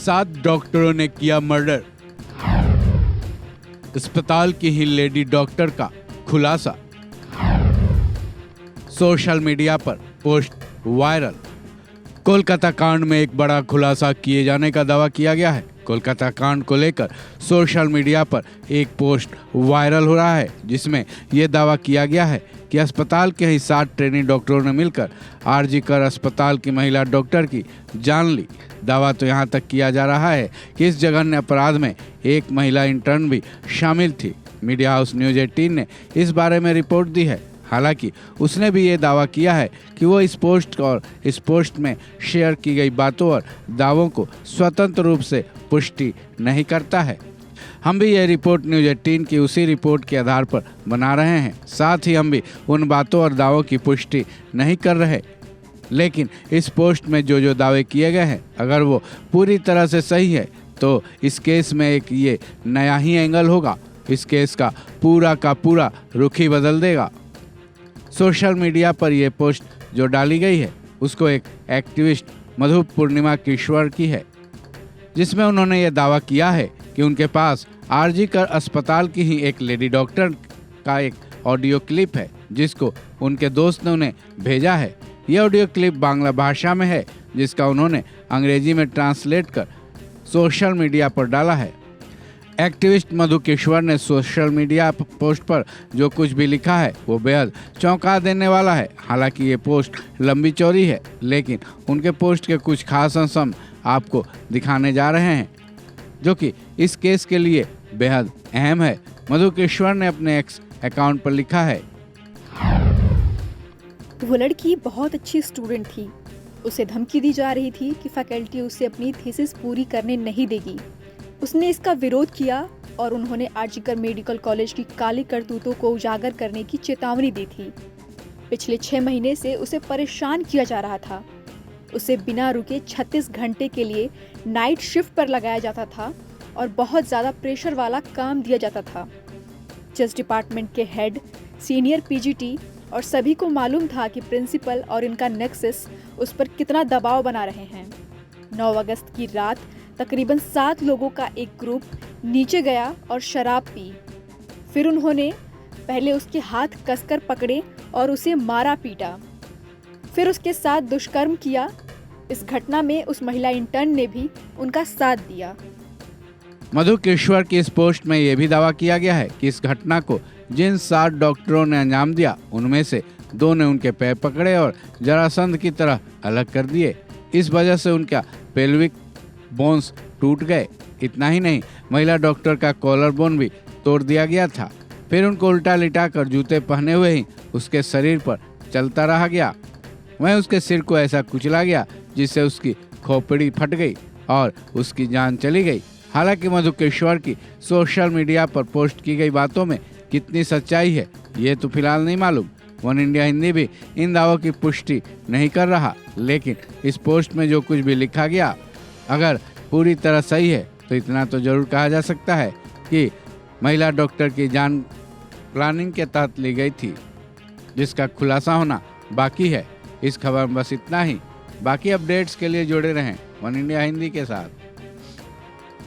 7 डॉक्टरों ने किया मर्डर। अस्पताल की ही लेडी डॉक्टर का खुलासा। सोशल मीडिया पर पोस्ट वायरल। कोलकाता कांड में एक बड़ा खुलासा किए जाने का दावा किया गया है। कोलकाता कांड को लेकर सोशल मीडिया पर एक पोस्ट वायरल हो रहा है, जिसमें यह दावा किया गया है कि अस्पताल के ही 7 ट्रेनी डॉक्टरों ने मिलकर आरजी कर अस्पताल की महिला डॉक्टर की जान ली। दावा तो यहाँ तक किया जा रहा है कि इस जघन्य अपराध में एक महिला इंटर्न भी शामिल थी। मीडिया हाउस न्यूज़ 18 ने इस बारे में रिपोर्ट दी है। हालांकि उसने भी ये दावा किया है कि वो इस पोस्ट में शेयर की गई बातों और दावों को स्वतंत्र रूप से पुष्टि नहीं करता है। हम भी ये रिपोर्ट न्यूज़ 18 की उसी रिपोर्ट के आधार पर बना रहे हैं। साथ ही हम भी उन बातों और दावों की पुष्टि नहीं कर रहे, लेकिन इस पोस्ट में जो दावे किए गए हैं, अगर वो पूरी तरह से सही है तो इस केस में एक ये नया ही एंगल होगा। इस केस का पूरा रुख ही बदल देगा। सोशल मीडिया पर यह पोस्ट जो डाली गई है उसको एक एक्टिविस्ट मधु पूर्णिमा किश्वर की है, जिसमें उन्होंने ये दावा किया है कि उनके पास आरजी कर अस्पताल की ही एक लेडी डॉक्टर का एक ऑडियो क्लिप है, जिसको उनके दोस्त ने उन्हें भेजा है। यह ऑडियो क्लिप बांग्ला भाषा में है, जिसका उन्होंने अंग्रेजी में ट्रांसलेट कर सोशल मीडिया पर डाला है। एक्टिविस्ट मधु किश्वर ने सोशल मीडिया पोस्ट पर जो कुछ भी लिखा है वो बेहद चौंका देने वाला है। हालांकि ये पोस्ट लंबी चौड़ी है, लेकिन उनके पोस्ट के कुछ खास अंश हम आपको दिखाने जा रहे हैं, जो कि इस केस के लिए बेहद अहम है। मधु किश्वर ने अपने एक्स अकाउंट पर लिखा है, वो लड़की बहुत अच्छी स्टूडेंट थी। उसे धमकी दी जा रही थी कि फैकल्टी उसे अपनी थीसिस पूरी करने नहीं देगी। उसने इसका विरोध किया और उन्होंने आरजीकर मेडिकल कॉलेज की काली करतूतों को उजागर करने की चेतावनी दी थी। पिछले 6 महीने से उसे परेशान किया जा रहा था। उसे बिना रुके 36 घंटे के लिए नाइट शिफ्ट पर लगाया जाता था और बहुत ज़्यादा प्रेशर वाला काम दिया जाता था। जज डिपार्टमेंट के हेड, सीनियर पीजीटी और सभी को मालूम था कि प्रिंसिपल और इनका नेक्सस उस पर कितना दबाव बना रहे हैं। 9 अगस्त की रात तकरीबन 7 लोगों का एक ग्रुप नीचे गया और शराब पी। फिर उन्होंने पहले उसके हाथ कसकर पकड़े और उसे मारा पीटा, फिर उसके साथ दुष्कर्म किया। इस घटना में उस महिला इंटर्न ने भी उनका साथ दिया। मधु किश्वर की इस पोस्ट में यह भी दावा किया गया है कि इस घटना को जिन 7 डॉक्टरों ने अंजाम दिया, उनमें से 2 ने उनके पैर पकड़े और जरासंध की तरह अलग कर दिए। इस वजह से उनका पेल्विक बोन्स टूट गए। इतना ही नहीं, महिला डॉक्टर का कॉलर बोन भी तोड़ दिया गया था। फिर उनको उल्टा लिटाकर जूते पहने हुए ही उसके शरीर पर चलता रहा गया। वहीं उसके सिर को ऐसा कुचला गया जिससे उसकी खोपड़ी फट गई और उसकी जान चली गई। हालांकि मधु किश्वर की सोशल मीडिया पर पोस्ट की गई बातों में कितनी सच्चाई है, ये तो फिलहाल नहीं मालूम। वन इंडिया हिंदी भी इन दावों की पुष्टि नहीं कर रहा, लेकिन इस पोस्ट में जो कुछ भी लिखा गया अगर पूरी तरह सही है तो इतना तो जरूर कहा जा सकता है कि महिला डॉक्टर की जान प्लानिंग के तहत ली गई थी, जिसका खुलासा होना बाकी है। इस खबर में बस इतना ही। बाकी अपडेट्स के लिए जुड़े रहें वन इंडिया हिंदी के साथ।